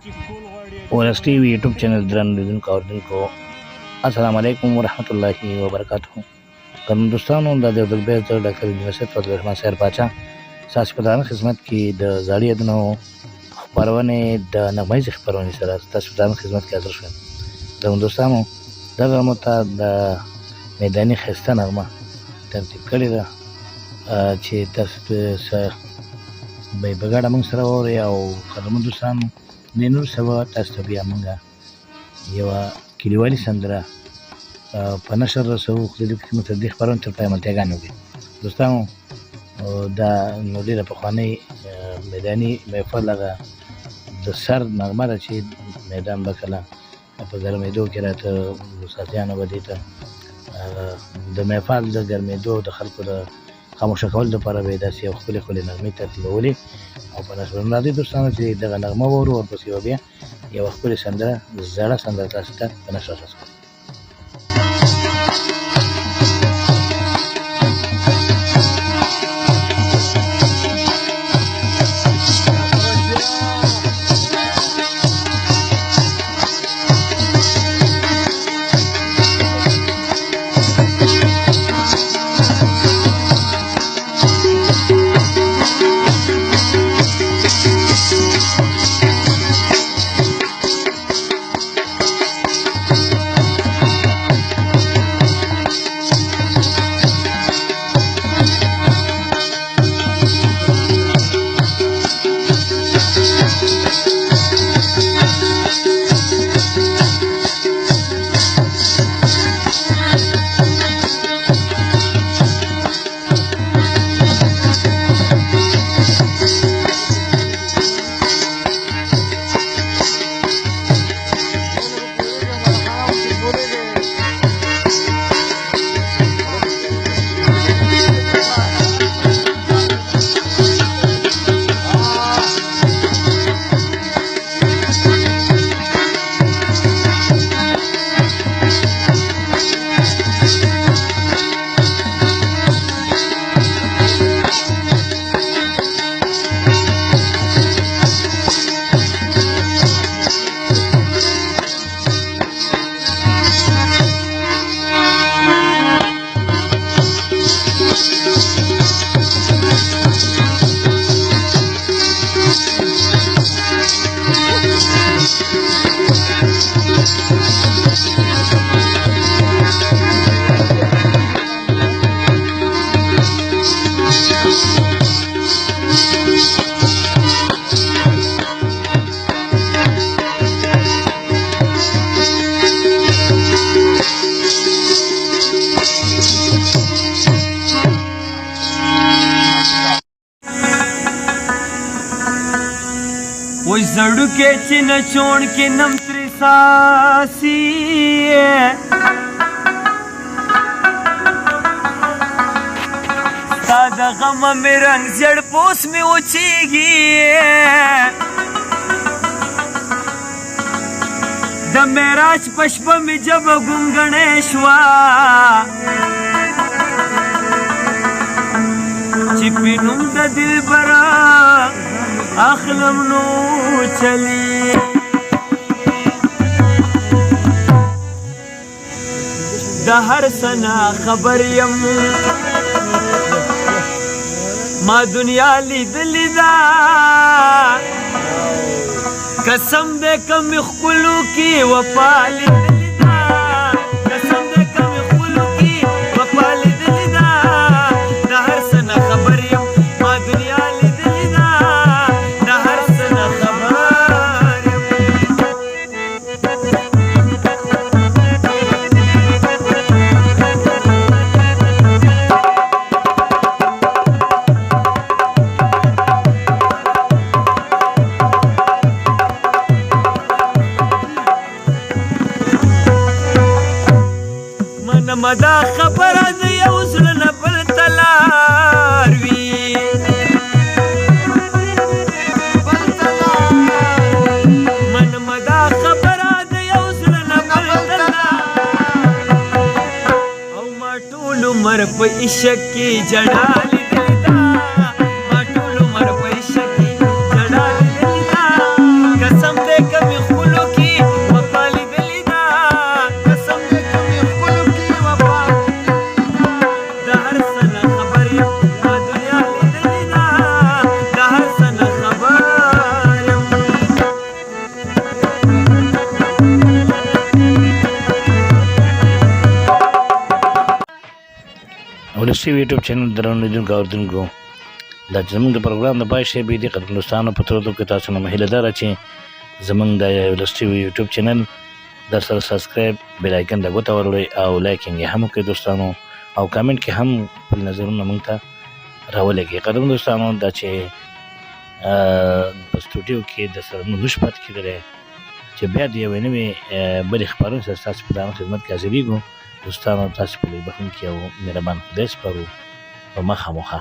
ORS TV YouTube channel को अस्सलाम वालेकुम वरहमतुल्लाहि वबरकातुहू। कम दोस्तों दा डॉक्टर यूनिवर्सिटी फजल रहमान सर पाचा सास प्रधान खिदमत की द जाड़ी अदनो परवाने द नगमाई खबरवानी सर सास प्रधान खिदमत की हाजिर शुम द दोस्तों दगा मता द मैदानी खस्ता नगमा तरतीब कड़ी दा चे तस बगाड़ा मंग सर और या खदम दोस्तों नेनूर सवा तस्तबिया मंगा यवा किलीवाली संदरा पनशर रसो खुद खिदमत देख परन चलता है मलते गानोगे दोस्तों दा नोदी दा पखाने मैदानी महफल लगा द सर नगमा रची मैदान बकला अब घर दो करा तो साथियाना बदीता द महफल द घर दो दखल को खामोश कौल द पर बेदासी और खुले खुले नगमी तरतीबोली और पनशर नादी दोस्तों से दगा नगमा बोरो और पसी हो गया ये वक्त पूरे संदरा ज़्यादा संदरा तास्ता पनशर रसो वो जड़ू के चिन छोड़ के नम त्रिसासी सादा गम में रंग जड़ पोस में उछेगी द मेराज पश्प में जब गुंगणेश्वा चिपिनुम द दिल बरा अखलम नो चली दहर सना खबर यम मा दुनिया लिदा कसम दे कम खुलू की वफाली कसम दे कम खुलू की वफाली दिलदा दहर सना खबर यम मा दुनिया मदा खबर न बल तलारवी मन मदा खबर न बल औ माटूल मर पे इश्क की जड़ाली दिलदा माटूल मर पे इश्क की जड़ाली दिलदा कसम दे ولسټي یوټیوب چینل درنو لیدونکو اورېدونکو دا چې زموږ د پروګرام د پای شی د قدر دوستانو په ترڅو کې تاسو نه مهیله دار چې زموږ د ولسټي یوټیوب چینل در سره سبسکرایب بیل آیکن د غوته ورولئ او لایکینګ یې هم وکړئ دوستانو او کامنټ کې هم خپل نظرونه موږ ته راولګئ قدر دوستانو دا چې په سټوډیو کې د سره موږ نشو پاتې کېدلی چې بیا د یوې نوې بلې خپرونې سره ستاسو په درانه خدمت کې حاضرېږو دوستانو تاسو په لوی بخښونکي او مهربان خدای سپارو په مخامخه